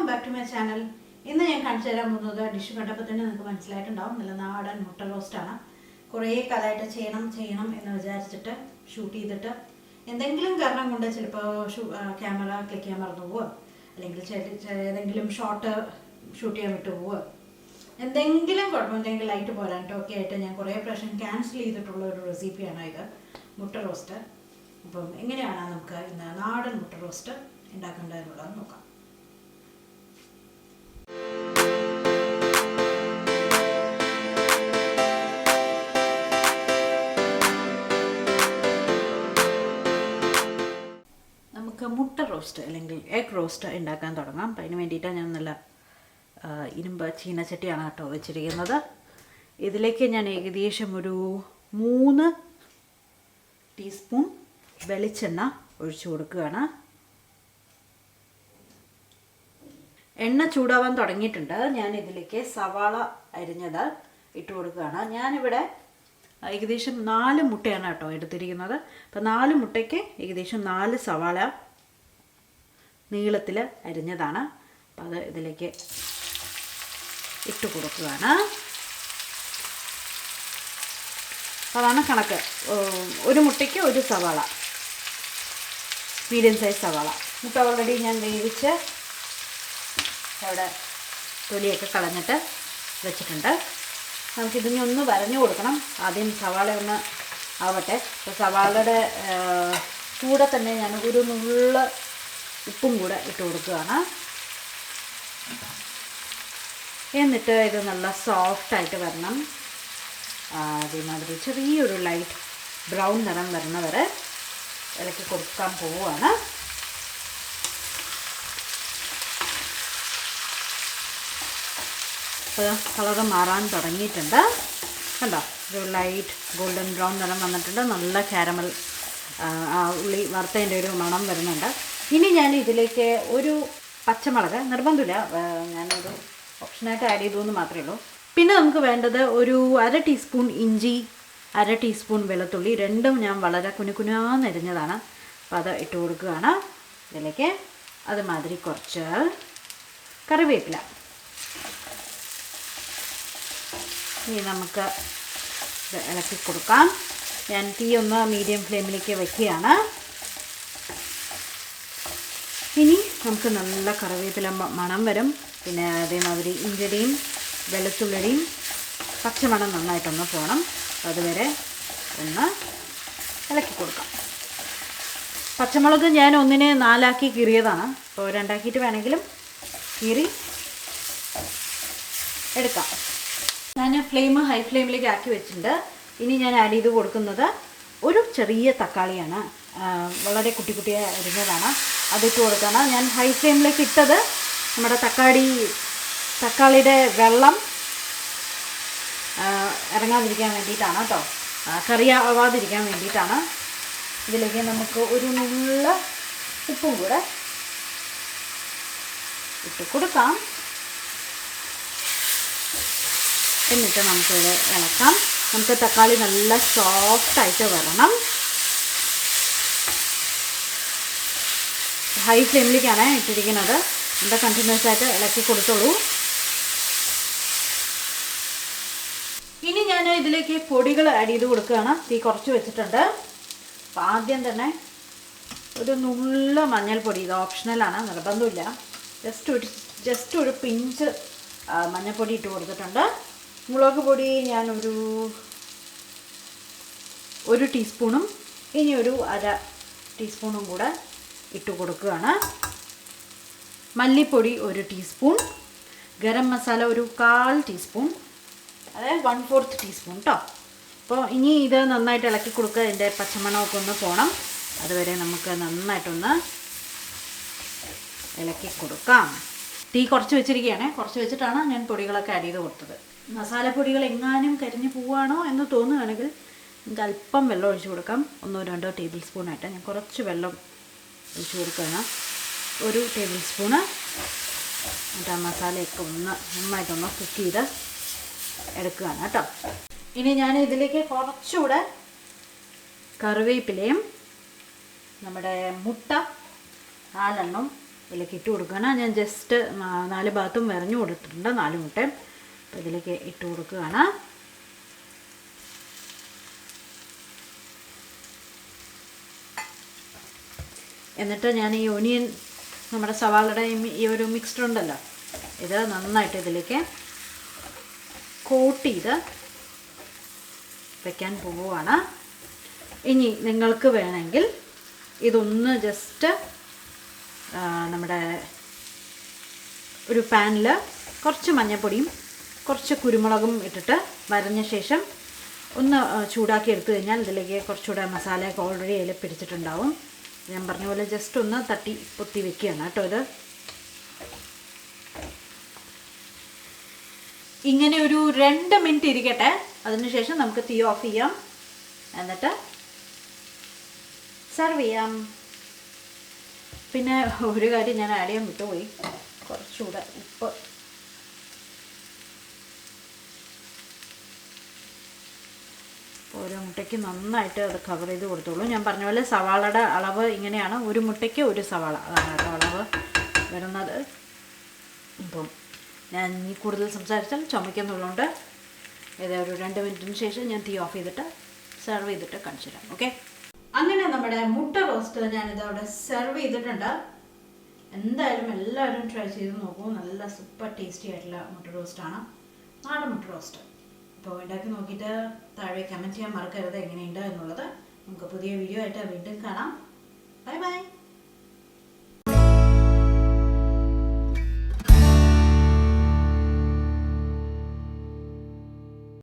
back to my channel. ഇന്ന് ഞാൻ കാണിച്ചു തരാൻ പോകുന്നത് ഡിഷ് കണ്ടപ്പോൾ തന്നെ നിങ്ങൾക്ക് മനസ്സിലായിട്ടുണ്ടാവും. നല്ല നാടൻ മുട്ട റോസ്റ്റ് ആണ്. കുറേ കാലമായിട്ട് ചെയ്യണം എന്ന് വിചാരിച്ചിട്ട് ഷൂട്ട് ചെയ്തിട്ട് എന്തെങ്കിലും കാരണം കൊണ്ട് ചിലപ്പോൾ ക്യാമറ ക്ലിക്ക് ചെയ്യാൻ മറന്നു പോവുക, അല്ലെങ്കിൽ ഏതെങ്കിലും ഷോട്ട് ഷൂട്ട് ചെയ്യാൻ വിട്ടു പോവുക, എന്തെങ്കിലും കുഴപ്പമില്ലെങ്കിൽ ലൈറ്റ് പോരാട്ടോ ഒക്കെ ആയിട്ട് ഞാൻ കുറേ പ്രാവശ്യം ക്യാൻസൽ ചെയ്തിട്ടുള്ള ഒരു റെസിപ്പിയാണ് ഇത്, മുട്ട റോസ്റ്റ്. അപ്പം എങ്ങനെയാണ് നമുക്ക് ഇന്ന് നാടൻ മുട്ട റോസ്റ്റ് ഉണ്ടാക്കേണ്ടതെന്നുള്ളത് നോക്കാം. നമുക്ക് മുട്ട റോസ്റ്റ് അല്ലെങ്കിൽ എഗ് റോസ്റ്റ് ഉണ്ടാക്കാൻ തുടങ്ങാം. അപ്പം അതിന് വേണ്ടിയിട്ടാണ് ഞാൻ നല്ല ഇരുമ്പ് ചീനച്ചട്ടിയാണ് കേട്ടോ വെച്ചിരിക്കുന്നത്. ഇതിലേക്ക് ഞാൻ ഏകദേശം ഒരു 3 ടീസ്പൂൺ വെളിച്ചെണ്ണ ഒഴിച്ചു കൊടുക്കുകയാണ്. എണ്ണ ചൂടാവാൻ തുടങ്ങിയിട്ടുണ്ട്. ഞാൻ ഇതിലേക്ക് സവാള അരിഞ്ഞത് ഇട്ട് കൊടുക്കുകയാണ്. ഞാനിവിടെ ഏകദേശം 4 മുട്ടയാണ് കേട്ടോ എടുത്തിരിക്കുന്നത്. അപ്പം 4 മുട്ടയ്ക്ക് ഏകദേശം 4 സവാള നീളത്തിൽ അരിഞ്ഞതാണ്. അപ്പം അത് ഇതിലേക്ക് ഇട്ട് കൊടുക്കുകയാണ്. അതാണ് കണക്ക്. ഒരു മുട്ടയ്ക്ക് 1 സവാള, മീഡിയം സൈസ് സവാള. മുട്ട ഓൾറെഡി ഞാൻ വേവിച്ച് അവിടെ തൊലിയൊക്കെ കളഞ്ഞിട്ട് വെച്ചിട്ടുണ്ട്. നമുക്കിതിനെ ഒന്ന് വരഞ്ഞു കൊടുക്കണം. ആദ്യം സവാള ഒന്ന് ആവട്ടെ. അപ്പോൾ സവാളയുടെ കൂടെ തന്നെ ഞാൻ ഒരു നുള്ള ഉപ്പും കൂടെ ഇട്ട് കൊടുക്കുകയാണ്. എന്നിട്ട് ഇത് നല്ല സോഫ്റ്റായിട്ട് വരണം. അതേമാതിരി ചെറിയൊരു ലൈറ്റ് ബ്രൗൺ നിറം വരുന്നവരെ ഇളക്കി കൊടുക്കാൻ പോവുകയാണ്. ഇപ്പോൾ കളറ് മാറാൻ തുടങ്ങിയിട്ടുണ്ട്. കണ്ടോ, ഒരു ലൈറ്റ് ഗോൾഡൻ ബ്രൗൺ നിറം വന്നിട്ടുണ്ട്. നല്ല കാരമൽ ഉള്ളി വറുത്തതിൻ്റെ ഒരു മണം വരുന്നുണ്ട്. ഇനി ഞാൻ ഇതിലേക്ക് ഒരു പച്ചമുളക്, നിർബന്ധമില്ല, ഞാനൊരു ഓപ്ഷനായിട്ട് ആഡ് ചെയ്തു എന്ന് മാത്രമേ ഉള്ളൂ. പിന്നെ നമുക്ക് വേണ്ടത് ഒരു 1/2 ടീസ്പൂൺ ഇഞ്ചി, 1/2 ടീസ്പൂൺ വെളുത്തുള്ളി, രണ്ടും ഞാൻ വളരെ കുനുകുനാന്നരിഞ്ഞതാണ്. അപ്പോൾ അത് ഇട്ട് കൊടുക്കുകയാണ് ഇതിലേക്ക്. അതുമാതിരി കുറച്ച് കറിവേപ്പില. ഇനി നമുക്ക് ഇത് ഇളക്കി കൊടുക്കാം. ഞാൻ തീ ഒന്ന് മീഡിയം ഫ്ലെയിമിലേക്ക് വയ്ക്കുകയാണ്. ഇനി നമുക്ക് നല്ല കറിവേപ്പില മണം വരും. പിന്നെ അതേമാതിരി ഇഞ്ചിയുടെയും വെളുത്തുള്ളിയുടെയും പച്ചമണം നന്നായിട്ടൊന്ന് പോകണം. അതുവരെ ഒന്ന് ഇളക്കി കൊടുക്കാം. പച്ചമുളക് ഞാൻ 1നെ 4 കീറിയതാണ്. അപ്പോൾ 2 വേണമെങ്കിലും കീറി എടുക്കാം. ഞാൻ ഫ്ലെയിം ഹൈ ഫ്ലെയിമിലേക്ക് ആക്കി വെച്ചിട്ടുണ്ട്. ഇനി ഞാൻ ആഡ് ചെയ്ത് കൊടുക്കുന്നത് ഒരു ചെറിയ തക്കാളിയാണ്. വളരെ കുട്ടിയായി അരിഞ്ഞതാണ്. അതിട്ട് കൊടുക്കണം. ഞാൻ ഹൈ ഫ്ലെയിമിലേക്ക് ഇട്ടത് നമ്മുടെ തക്കാളിയുടെ വെള്ളം ഇറങ്ങാതിരിക്കാൻ വേണ്ടിയിട്ടാണ് കേട്ടോ, കറി ആവാതിരിക്കാൻ വേണ്ടിയിട്ടാണ്. ഇതിലേക്ക് നമുക്ക് ഒരു നുള്ള ഉപ്പും കൂടെ ഇട്ട് കൊടുക്കാം. എന്നിട്ട് നമുക്കിത് ഇളക്കാം. നമുക്ക് തക്കാളി നല്ല സോഫ്റ്റായിട്ട് വരണം. ഹൈ ഫ്ലെയിമിലേക്കാണ് ഇട്ടിരിക്കുന്നത്. എന്താ കണ്ടിന്യൂസ് ആയിട്ട് ഇളക്കി കൊടുത്തോളൂ. ഇനി ഞാൻ ഇതിലേക്ക് പൊടികൾ ആഡ് ചെയ്ത് കൊടുക്കുകയാണ്. തീ കുറച്ച് വെച്ചിട്ടുണ്ട്. അപ്പോൾ ആദ്യം തന്നെ ഒരു നുള്ള മഞ്ഞൾപ്പൊടി, ഇത് ഓപ്ഷണലാണ്, നിർബന്ധമില്ല. ജസ്റ്റ് ഒരു പിഞ്ച് മഞ്ഞൾപ്പൊടി ഇട്ട് കൊടുത്തിട്ടുണ്ട്. മുളക് പൊടി ഞാൻ ഒരു ടീസ്പൂണും ഇനി ഒരു 1/2 ടീസ്പൂണും കൂടെ ഇട്ട് കൊടുക്കുകയാണ്. മല്ലിപ്പൊടി 1 ടീസ്പൂൺ, ഗരം മസാല ഒരു 1/4 ടീസ്പൂൺ, അതായത് 1/4 ടീസ്പൂൺ കേട്ടോ. അപ്പോൾ ഇനി ഇത് നന്നായിട്ട് ഇളക്കി കൊടുക്കുക. ഇതിൻ്റെ പച്ചമണമൊക്കെ ഒന്ന് പോകണം. അതുവരെ നമുക്ക് നന്നായിട്ടൊന്ന് ഇളക്കി കൊടുക്കാം. തീ കുറച്ച് വെച്ചിരിക്കുകയാണ്. കുറച്ച് വെച്ചിട്ടാണ് ഞാൻ പൊടികളൊക്കെ ആഡ് ചെയ്ത് കൊടുത്തത്. മസാലപ്പൊടികൾ എങ്ങാനും കരിഞ്ഞു പോവുകയാണോ എന്ന് തോന്നുകയാണെങ്കിൽ നമുക്ക് അല്പം വെള്ളം ഒഴിച്ച് കൊടുക്കാം. 1-2 ടേബിൾ സ്പൂണായിട്ട് ഞാൻ കുറച്ച് വെള്ളം ഒഴിച്ച് കൊടുക്കുകയാണ്. 1 ടേബിൾ സ്പൂണ്. എന്നിട്ട് ആ മസാലയൊക്കെ നന്നായിട്ടൊന്ന് കുക്ക് ചെയ്ത് എടുക്കുകയാണ് കേട്ടോ. ഇനി ഞാൻ ഇതിലേക്ക് കുറച്ചുകൂടെ കറിവേപ്പിലയും നമ്മുടെ മുട്ട 4 എണ്ണം ഇതിലേക്ക് ഇട്ട് കൊടുക്കുകയാണ്. ഞാൻ ജസ്റ്റ് 4 ഭാഗത്തും വരഞ്ഞു കൊടുത്തിട്ടുണ്ട് 4 മുട്ടയും. അപ്പോൾ ഇതിലേക്ക് ഇട്ട് കൊടുക്കുകയാണ്. എന്നിട്ട് ഞാൻ ഈ ഒനിയൻ നമ്മുടെ സവാളയുടെ ഈ ഒരു മിക്സ്ചർ ഉണ്ടല്ലോ, ഇത് നന്നായിട്ട് ഇതിലേക്ക് കോട്ട് ചെയ്ത് വെക്കാൻ പോവുകയാണ്. ഇനി നിങ്ങൾക്ക് വേണമെങ്കിൽ ഇതൊന്ന് ജസ്റ്റ് നമ്മുടെ ഒരു പാനിൽ കുറച്ച് മഞ്ഞൾപ്പൊടിയും കുറച്ച് കുരുമുളകും ഇട്ടിട്ട് വരഞ്ഞ ശേഷം ഒന്ന് ചൂടാക്കി എടുത്തു കഴിഞ്ഞാൽ ഇതിലേക്ക് കുറച്ചുകൂടെ മസാലയൊക്കെ ഓൾറെഡി അതിൽ പിടിച്ചിട്ടുണ്ടാവും. ഞാൻ പറഞ്ഞ പോലെ ജസ്റ്റ് ഒന്ന് തട്ടി പൊത്തി വെക്കുകയാണ് കേട്ടോ. ഇത് ഇങ്ങനെ ഒരു 2 മിനിറ്റ് ഇരിക്കട്ടെ. അതിനുശേഷം നമുക്ക് തീ ഓഫ് ചെയ്യാം, എന്നിട്ട് സെർവ് ചെയ്യാം. പിന്നെ ഒരു കാര്യം ഞാൻ ആഡ് ചെയ്യാൻ വിട്ടുപോയി, കുറച്ചുകൂടെ ഉപ്പ്. ഓരോ മുട്ടയ്ക്ക് നന്നായിട്ട് അത് കവർ ചെയ്ത് കൊടുത്തോളൂ. ഞാൻ പറഞ്ഞ പോലെ സവാളയുടെ അളവ് ഇങ്ങനെയാണ്, 1 മുട്ടയ്ക്ക് 1 സവാള, അതാണ് കേട്ടോ അളവ് വരുന്നത്. ഇപ്പം ഞാൻ ഇനി കൂടുതൽ സംസാരിച്ചാൽ ചുമയ്ക്കുന്നുള്ളതുകൊണ്ട് ഒരു 2 മിനിറ്റിന് ശേഷം ഞാൻ തീ ഓഫ് ചെയ്തിട്ട് സെർവ് ചെയ്തിട്ട് കാണിച്ചു തരാം. ഓക്കെ, അങ്ങനെ നമ്മുടെ മുട്ട റോസ്റ്റ് ഞാനിതവിടെ സെർവ് ചെയ്തിട്ടുണ്ട്. എന്തായാലും എല്ലാവരും ട്രൈ ചെയ്ത് നോക്കൂ. നല്ല സൂപ്പർ ടേസ്റ്റി ആയിട്ടുള്ള മുട്ട റോസ്റ്റാണ്, നാടൻ മുട്ട റോസ്റ്റ്. അപ്പോൾ ഉണ്ടാക്കി നോക്കിയിട്ട് താഴെ കമൻറ്റ് ചെയ്യാൻ മറക്കരുത് എങ്ങനെയുണ്ട് എന്നുള്ളത്. നമുക്ക് പുതിയ വീഡിയോ ആയിട്ട് വീണ്ടും കാണാം. Bye bye.